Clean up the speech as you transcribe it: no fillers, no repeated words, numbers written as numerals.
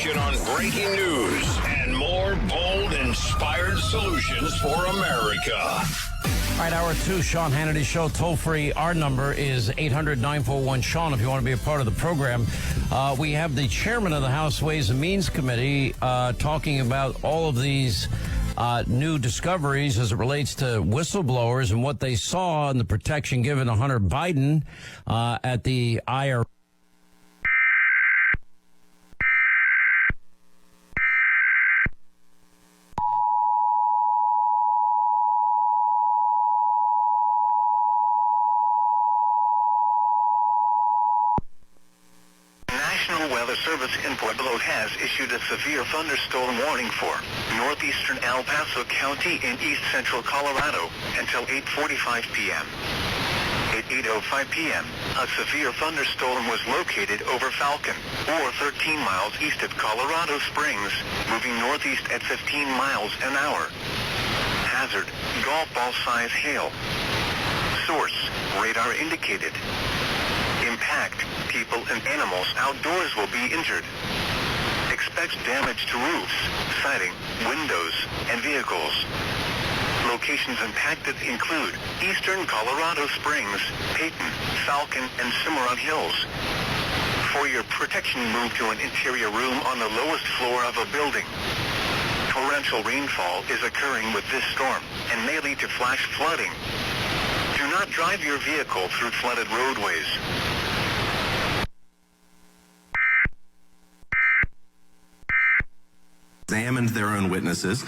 station on breaking news and more bold, inspired solutions for America. All right, hour two, Sean Hannity Show, toll free. Our number is 800-941-SEAN if you want to be a part of the program. We have the chairman of the House Ways and Means Committee talking about all of these new discoveries as it relates to whistleblowers and what they saw and the protection given to Hunter Biden at the IRS. National Weather Service in Pueblo has issued a severe thunderstorm warning for northeastern El Paso County in east central Colorado until 8:45 p.m. At 8:05 p.m., a severe thunderstorm was located over Falcon, or 13 miles east of Colorado Springs, moving northeast at 15 miles an hour. Hazard, golf ball size hail. Source, radar indicated. Impact, people and animals outdoors will be injured. Expect damage to roofs, siding, windows, and vehicles. Locations impacted include eastern Colorado Springs, Peyton, Falcon, and Cimarron Hills. For your protection, move to an interior room on the lowest floor of a building. Torrential rainfall is occurring with this storm and may lead to flash flooding. Do not drive your vehicle through flooded roadways. Examined their own witnesses.